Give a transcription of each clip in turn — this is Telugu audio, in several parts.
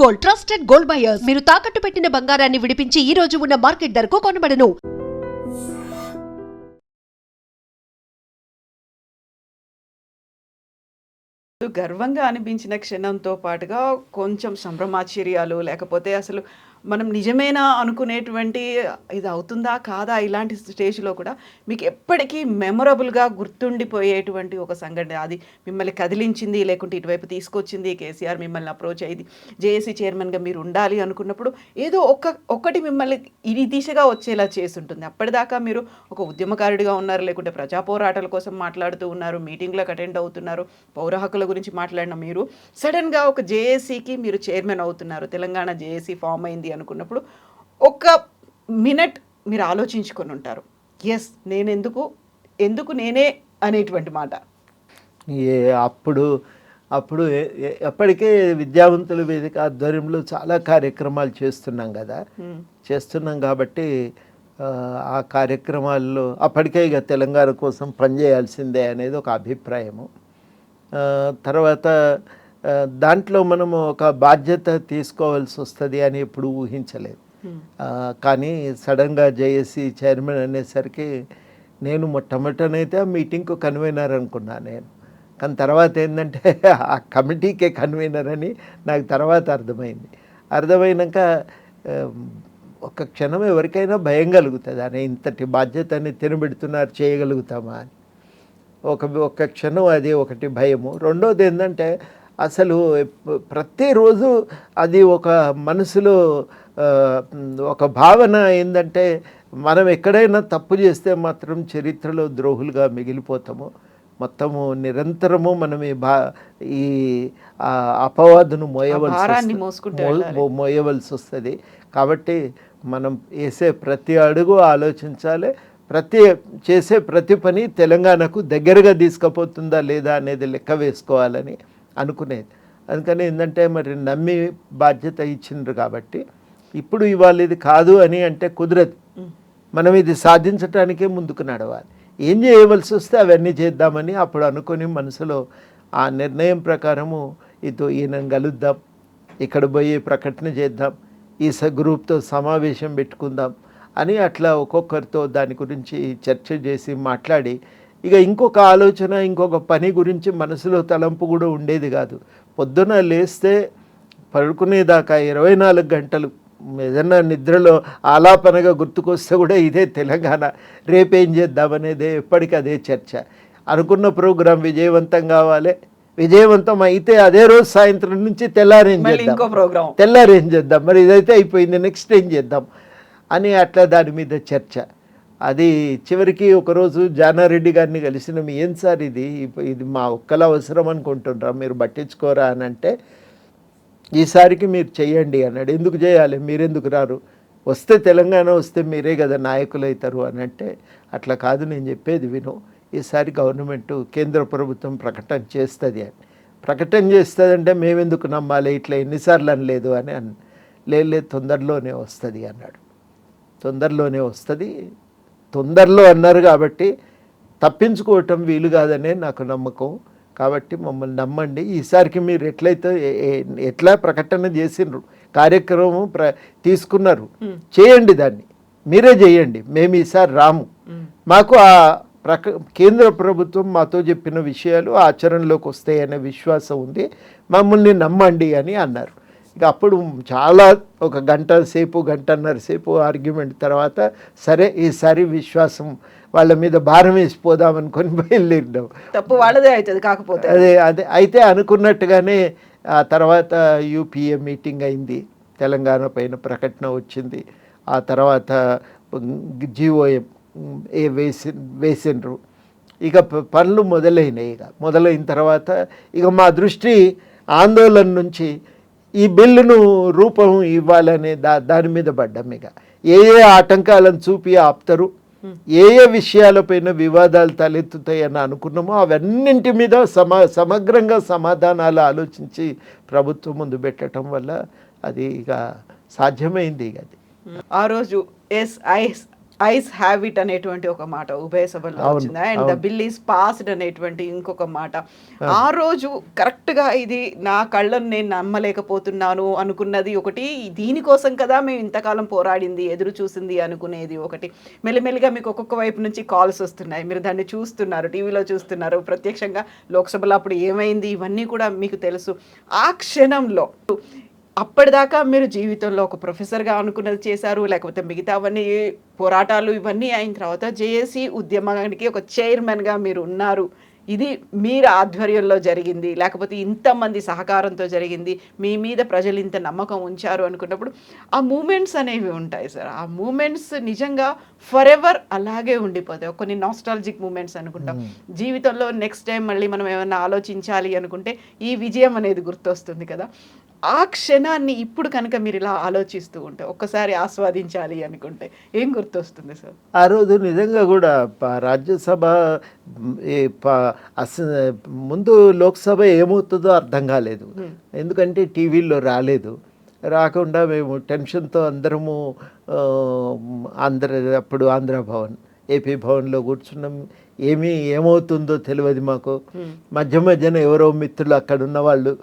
Gold, trusted gold buyers. మీరు తాకట్టు పెట్టిన బంగారాన్ని విడిపించి ఈ రోజు ఉన్న మార్కెట్ ధరకు కొనబడను. గర్వంగా అనిపించిన క్షణంతో పాటుగా కొంచెం సంభ్రమాశ్చర్యాలు, లేకపోతే అసలు మనం నిజమేనా అనుకునేటువంటి ఇది అవుతుందా కాదా ఇలాంటి స్టేజ్లో కూడా మీకు ఎప్పటికీ మెమొరబుల్గా గుర్తుండిపోయేటువంటి ఒక సంఘటన, అది మిమ్మల్ని కదిలించింది, లేకుంటే ఇటువైపు తీసుకొచ్చింది, కేసీఆర్ మిమ్మల్ని అప్రోచ్ అయ్యింది, జేఏసీ చైర్మన్గా మీరు ఉండాలి అనుకున్నప్పుడు ఏదో ఒక్కటి మిమ్మల్ని ఈ దిశగా వచ్చేలా చేస్తుంటుంది. అప్పటిదాకా మీరు ఒక ఉద్యమకారుడిగా ఉన్నారు, లేకుంటే ప్రజా పోరాటాల కోసం మాట్లాడుతూ ఉన్నారు, మీటింగ్లకు అటెండ్ అవుతున్నారు, పౌర హక్కుల గురించి మాట్లాడిన మీరు సడన్గా ఒక జేఏసీకి మీరు చైర్మన్ అవుతున్నారు. తెలంగాణ జేఏసీ ఫామ్ అయింది అనుకున్నప్పుడు ఒక మినిట్ మీరు ఆలోచించుకొని ఉంటారు, ఎస్ నేను ఎందుకు నేనే అనేటువంటి మాట. అప్పుడు ఎప్పటికే విద్యావంతుల వేదిక ఆధ్వర్యంలో చాలా కార్యక్రమాలు చేస్తున్నాం కదా, చేస్తున్నాం కాబట్టి ఆ కార్యక్రమాల్లో అప్పటికే ఇక తెలంగాణ కోసం పనిచేయాల్సిందే అనేది ఒక అభిప్రాయము. తర్వాత దాంట్లో మనము ఒక బాధ్యత తీసుకోవాల్సి వస్తుంది అని ఎప్పుడు ఊహించలేదు. కానీ సడన్గా జేఏసీ చైర్మన్ అనేసరికి నేను మొట్టమొదటనైతే ఆ మీటింగ్కు కన్వీనర్ అనుకున్నా నేను. కానీ తర్వాత ఏంటంటే ఆ కమిటీకే కన్వీనర్ అని నాకు తర్వాత అర్థమైనాక ఒక క్షణం ఎవరికైనా భయం కలుగుతుంది అని, ఇంతటి బాధ్యతని తినబెడుతున్నారు, చేయగలుగుతామా అని ఒక క్షణం అది ఒకటి భయము. రెండోది ఏంటంటే అసలు ప్రతిరోజు అది ఒక మనసులో ఒక భావన ఏంటంటే మనం ఎక్కడైనా తప్పు చేస్తే మాత్రం చరిత్రలో ద్రోహులుగా మిగిలిపోతాము, మొత్తము నిరంతరము మనం ఈ అపవాదును మోయవలసి వస్తుంది. కాబట్టి మనం వేసే ప్రతి అడుగు ఆలోచించాలి, చేసే ప్రతి పని తెలంగాణకు దగ్గరగా తీసుకుపోతుందా లేదా అనేది లెక్క వేసుకోవాలని అనుకునేది. అందుకని ఏంటంటే మరి నమ్మి బాధ్యత ఇచ్చిండ్రు కాబట్టి ఇప్పుడు ఇవాళ ఇది కాదు అని అంటే కుదరదు. మనం ఇది సాధించటానికే ముందుకు నడవాలి, ఏం చేయవలసి వస్తే అవన్నీ చేద్దామని అప్పుడు అనుకొని మనసులో ఆ నిర్ణయం ప్రకారము ఈయనను కలుద్దాం, ఇక్కడ పోయి ప్రకటన చేద్దాం, ఈ గ్రూప్తో సమావేశం పెట్టుకుందాం అని అట్లా ఒక్కొక్కరితో దాని గురించి చర్చ చేసి మాట్లాడి, ఇక ఇంకొక ఆలోచన ఇంకొక పని గురించి మనసులో తలంపు కూడా ఉండేది కాదు. పొద్దున లేస్తే పడుకునేదాకా 24 గంటలు ఏదన్నా నిద్రలో ఆలాపనగా గుర్తుకొస్తే కూడా ఇదే తెలంగాణ, రేపేం చేద్దామనేదే ఎప్పటికీ అదే చర్చ. అనుకున్న ప్రోగ్రాం విజయవంతం కావాలి, విజయవంతం అయితే అదే రోజు సాయంత్రం నుంచి తెల్లారేం చేద్దాం, మరి ఇదైతే అయిపోయింది, నెక్స్ట్ ఏం చేద్దాం అని అట్లా దాని మీద చర్చ. అది చివరికి ఒకరోజు జానారెడ్డి గారిని కలిసినాం, ఏం సార్ ఇది మా ఒక్కల అవసరం అనుకుంటున్నారా, మీరు పట్టించుకోరా అని అంటే ఈసారికి మీరు చెయ్యండి అన్నాడు. ఎందుకు చేయాలి, మీరెందుకు రారు, వస్తే తెలంగాణ వస్తే మీరే కదా నాయకులు అవుతారు అని అంటే, అట్లా కాదు నేను చెప్పేది విను, ఈసారి గవర్నమెంట్ కేంద్ర ప్రభుత్వం ప్రకటన చేస్తుంది అని. ప్రకటన చేస్తుందంటే మేమెందుకు నమ్మాలి, ఇట్లా ఎన్నిసార్లు అనలేదు అని లేదు తొందరలోనే వస్తుంది అన్నాడు. తొందరలోనే వస్తుంది, తొందరలో అన్నారు కాబట్టి తప్పించుకోవటం వీలు కాదనే నాకు నమ్మకం. కాబట్టి మమ్మల్ని నమ్మండి, ఈసారికి మీరు ఎట్లా ప్రకటన చేసినారు, కార్యక్రమం తీసుకున్నారు, చేయండి, దాన్ని మీరే చేయండి, మేము ఈసారి రాము, మాకు ఆ కేంద్ర ప్రభుత్వం మాతో చెప్పిన విషయాలు ఆచరణలోకి వస్తాయనే విశ్వాసం ఉంది, మమ్మల్ని నమ్మండి అని అన్నారు. ఇక అప్పుడు చాలా ఒక గంటన్నర సేపు ఆర్గ్యుమెంట్ తర్వాత సరే ఈసారి విశ్వాసం వాళ్ళ మీద భారం వేసిపోదామనుకొని బయలుదేరినాం. తప్పు వాళ్ళదే అవుతుంది, కాకపోతే అదే అయితే అనుకున్నట్టుగానే ఆ తర్వాత యూపీఏ మీటింగ్ అయింది, తెలంగాణ పైన ప్రకటన వచ్చింది, ఆ తర్వాత జీఓఎం వేసిండ్రు, ఇక పనులు మొదలైనాయి. మొదలైన తర్వాత ఇక మా దృష్టి ఆందోళన నుంచి ఈ బిల్లును రూపం ఇవ్వాలనే దాని మీద పడ్డాం. ఇక ఏ ఆటంకాలను చూపి ఆపుతారు, ఏ విషయాలపైన వివాదాలు తలెత్తుతాయని అనుకున్నామో అవన్నింటి మీద సమగ్రంగా సమాధానాలు ఆలోచించి ప్రభుత్వం ముందు పెట్టడం వల్ల అది ఇక సాధ్యమైంది. ఇక అది ఆ రోజు ఐస్ హ్యావ్ ఇట్ అనేటువంటి ఒక మాట ఉభయ సభల్లో అవును, వచ్చింది, అండ్ ద అవును. బిల్ ఈస్ పాస్డ్ అనేటువంటి ఇంకొక మాట. ఆ రోజు కరెక్ట్గా ఇది నా కళ్ళను నేను నమ్మలేకపోతున్నాను అనుకున్నది ఒకటి, దీనికోసం కదా మేము ఇంతకాలం పోరాడింది ఎదురు చూసింది అనుకునేది ఒకటి. మెల్లిమెల్లిగా మీకు ఒక్కొక్క వైపు నుంచి కాల్స్ వస్తున్నాయి, మీరు దాన్ని చూస్తున్నారు, టీవీలో చూస్తున్నారు, ప్రత్యక్షంగా లోక్సభలో అప్పుడు ఏమైంది ఇవన్నీ కూడా మీకు తెలుసు. ఆ క్షణంలో అప్పటిదాకా మీరు జీవితంలో ఒక ప్రొఫెసర్గా అనుకున్నది చేశారు, లేకపోతే మిగతావన్నీ పోరాటాలు ఇవన్నీ అయిన తర్వాత జేఏసీ ఉద్యమానికి ఒక చైర్మన్గా మీరు ఉన్నారు, ఇది మీరు ఆధ్వర్యంలో జరిగింది, లేకపోతే ఇంతమంది సహకారంతో జరిగింది, మీ మీద ప్రజలు ఇంత నమ్మకం ఉంచారు అనుకున్నప్పుడు ఆ మూమెంట్స్ అనేవి ఉంటాయి సార్. ఆ మూమెంట్స్ నిజంగా ఫర్ ఎవర్ అలాగే ఉండిపోతాయి. కొన్ని నాస్టాలజిక్ మూమెంట్స్ అనుకుంటాం. జీవితంలో నెక్స్ట్ టైం మళ్ళీ మనం ఏమైనా ఆలోచించాలి అనుకుంటే ఈ విజయం అనేది గుర్తొస్తుంది కదా. ఆ క్షణాన్ని ఇప్పుడు కనుక మీరు ఇలా ఆలోచిస్తూ ఉంటే, ఒక్కసారి ఆస్వాదించాలి అనుకుంటే ఏం గుర్తొస్తుంది సార్? ఆ రోజు నిజంగా కూడా రాజ్యసభ ముందు లోక్సభ ఏమవుతుందో అర్థం కాలేదు, ఎందుకంటే టీవీల్లో రాలేదు. రాకుండా మేము టెన్షన్తో అందరము అప్పుడు ఆంధ్ర భవన్, ఏపీ భవన్లో కూర్చున్నాం. ఏమవుతుందో తెలియదు మాకు. మధ్య మధ్యన ఎవరో మిత్రులు అక్కడ ఉన్న వాళ్ళు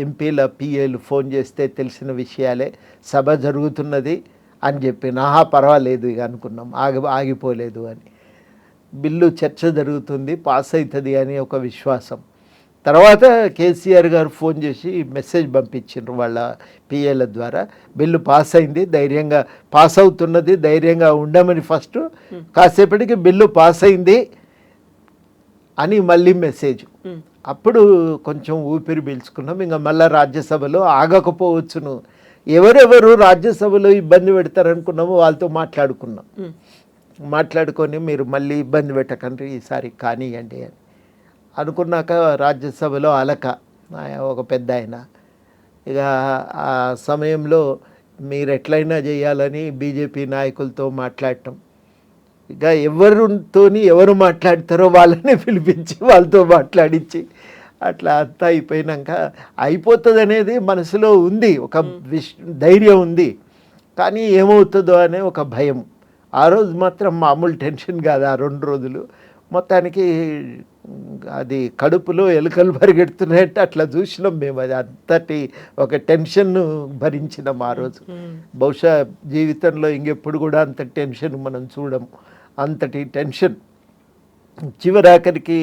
ఎంపీల పిఏలు ఫోన్ చేస్తే తెలిసిన విషయాలే, సభ జరుగుతున్నది అని చెప్పి పర్వాలేదు ఇక అనుకున్నాం, ఆగిపోలేదు అని. బిల్లు చర్చ జరుగుతుంది, పాస్ అవుతుంది అని ఒక విశ్వాసం. తర్వాత కేసీఆర్ గారు ఫోన్ చేసి మెసేజ్ పంపించారు వాళ్ళ పిఏల ద్వారా, బిల్లు పాస్ అయింది, ధైర్యంగా పాస్ అవుతున్నది, ధైర్యంగా ఉండమని. ఫస్ట్ కాసేపటికి బిల్లు పాస్ అయింది అని మళ్ళీ మెసేజ్. అప్పుడు కొంచెం ఊపిరి పీల్చుకున్నాం. ఇంకా మళ్ళీ రాజ్యసభలో ఆగకపోవచ్చును, ఎవరెవరు రాజ్యసభలో ఇబ్బంది పెడతారనుకున్నామో వాళ్ళతో మాట్లాడుకొని మీరు మళ్ళీ ఇబ్బంది పెట్టకండి ఈసారి కానివ్వండి అని అనుకున్నాక రాజ్యసభలో అలక ఒక పెద్ద ఆయన. ఇక ఆ సమయంలో మీరు ఎట్లయినా చేయాలని బీజేపీ నాయకులతో మాట్లాడటం, ఇక ఎవరు మాట్లాడతారో వాళ్ళని పిలిపించి వాళ్ళతో మాట్లాడించి అట్లా అంతా అయిపోయినాక అయిపోతుంది అనేది మనసులో ఉంది, ఒక ధైర్యం ఉంది, కానీ ఏమవుతుందో అనే ఒక భయం. ఆ రోజు మాత్రం మామూలు టెన్షన్ కాదు. ఆ 2 రోజులు మొత్తానికి అది కడుపులో ఎలుకలు పరిగెడుతున్నాయంటే అట్లా చూసినాం మేము. అది అంతటి ఒక టెన్షన్ భరించినాం ఆ రోజు. బహుశా జీవితంలో ఇంకెప్పుడు కూడా అంత టెన్షన్ మనం చూడము, అంతటి టెన్షన్. చివరాఖరికి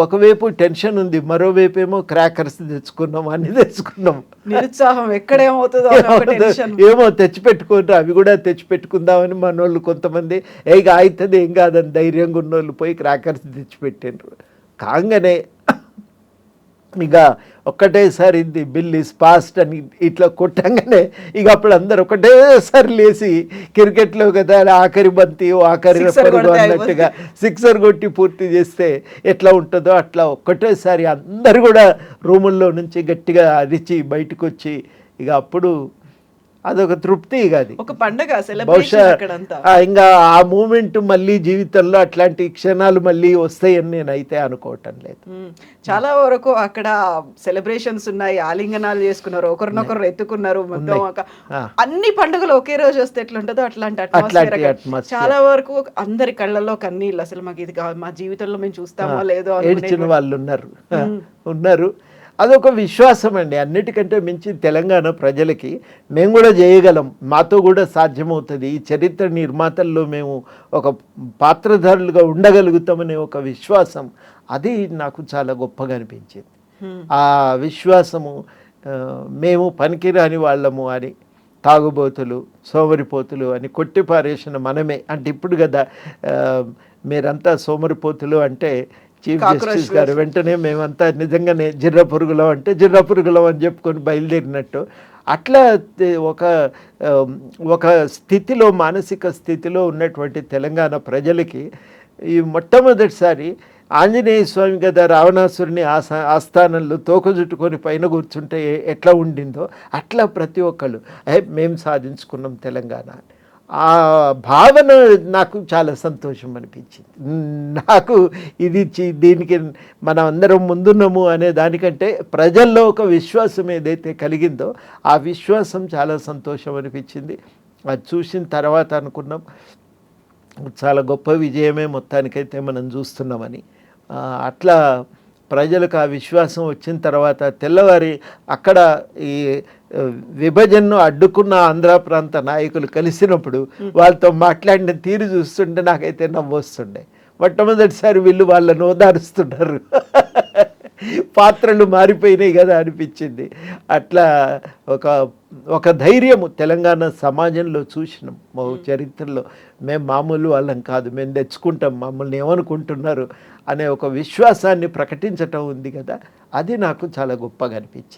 ఒకవైపు టెన్షన్ ఉంది, మరోవైపు ఏమో క్రాకర్స్ తెచ్చుకున్నాం, అన్ని తెచ్చుకున్నాం. నిరుత్సాహం ఎక్కడేమవుతుందో ఏమో తెచ్చిపెట్టుకుంటారు, అవి కూడా తెచ్చిపెట్టుకుందామని మనోళ్ళు కొంతమంది అవుతుంది ఏం కాదని ధైర్యంగా ఉన్నోళ్ళు పోయి క్రాకర్స్ తెచ్చిపెట్టిండ్రు. కాగానే ఇక ఒక్కటేసారి ఇది బిల్ ఈస్ పాస్డ్ అని ఇట్లా కొట్టంగానే ఇక అప్పుడు అందరు ఒకటేసారి లేచి క్రికెట్లో కదా ఆఖరి బంతి ఆఖరి అన్నట్టుగా సిక్సర్ కొట్టి పూర్తి చేస్తే ఎట్లా ఉంటుందో అట్లా ఒక్కటేసారి అందరు కూడా రూముల్లో నుంచి గట్టిగా అరిచి బయటకు వచ్చి ఇక అప్పుడు అదొక తృప్తి. ఇక అది ఒక పండగ, బహుశా ఇంకా ఆ మూమెంట్ మళ్ళీ జీవితంలో అట్లాంటి క్షణాలు మళ్ళీ వస్తాయని నేనైతే అనుకోవటం లేదు. చాలా వరకు అక్కడ సెలబ్రేషన్స్ ఉన్నాయి, ఆలింగనాలు చేసుకున్నారు, ఒకరినొకరు ఎత్తుకున్నారు, మొత్తం అన్ని పండుగలు ఒకే రోజు వస్తే ఎట్లుంటుందో అట్లాంటి అట్మాస్ఫియర్. చాలా వరకు అందరి కళ్ళల్లో కన్నీళ్ళు, అసలు మాకు ఇది మా జీవితంలో మేము చూస్తామో లేదో ఏడ్చిన వాళ్ళు ఉన్నారు. అదొక విశ్వాసం అండి. అన్నిటికంటే మించి తెలంగాణ ప్రజలకి మేము కూడా చేయగలం, మాతో కూడా సాధ్యమవుతుంది, ఈ చరిత్ర నిర్మాతల్లో మేము ఒక పాత్రధారులుగా ఉండగలుగుతామనే ఒక విశ్వాసం, అది నాకు చాలా గొప్పగా అనిపించింది. ఆ విశ్వాసము మేము పనికిరాని వాళ్ళము అని, తాగుబోతులు సోమరిపోతులు అని కొట్టిపారేసిన మనమే. అంటే ఇప్పుడు కదా మీరంతా సోమరిపోతులు అంటే చీఫ్ జస్టిస్ గారు వెంటనే మేమంతా నిజంగానే జిర్ర పురుగులం అని చెప్పుకొని బయలుదేరినట్టు అట్లా ఒక స్థితిలో, మానసిక స్థితిలో ఉన్నటువంటి తెలంగాణ ప్రజలకి ఈ మొట్టమొదటిసారి ఆంజనేయ స్వామి కదా రావణాసురుని ఆస్థానంలో తోక చుట్టుకొని పైన కూర్చుంటే ఎట్లా ఉండిందో అట్లా ప్రతి ఒక్కళ్ళు మేము సాధించుకున్నాం తెలంగాణ. ఆ భావన నాకు చాలా సంతోషం అనిపించింది. నాకు దీనికి మనం అందరం ముందున్నాము అనే దానికంటే ప్రజల్లో ఒక విశ్వాసం ఏదైతే కలిగిందో ఆ విశ్వాసం చాలా సంతోషం అనిపించింది. అది చూసిన తర్వాత అనుకున్నాం చాలా గొప్ప విజయమే మొత్తానికైతే మనం చూస్తున్నామని. అట్లా ప్రజలకు ఆ విశ్వాసం వచ్చిన తర్వాత తెల్లవారి అక్కడ ఈ విభజనను అడ్డుకున్న ఆంధ్ర ప్రాంత నాయకులు కలిసినప్పుడు వాళ్ళతో మాట్లాడిన తీరు చూస్తుంటే నాకైతే నవ్వొస్తుండే. మొట్టమొదటిసారి వీళ్ళు వాళ్ళను ఓదారుస్తున్నారు. పాత్రలు మారిపోయినాయి కదా అనిపించింది. అట్లా ఒక ధైర్యము తెలంగాణ సమాజంలో చూసినాం. మా చరిత్రలో మేము మామూలు వాళ్ళం కాదు, మేము తెచ్చుకుంటాం, మమ్మల్ని ఏమనుకుంటున్నారు అనే ఒక విశ్వాసాన్ని ప్రకటించటం ఉంది కదా, అది నాకు చాలా గొప్పగా అనిపించింది.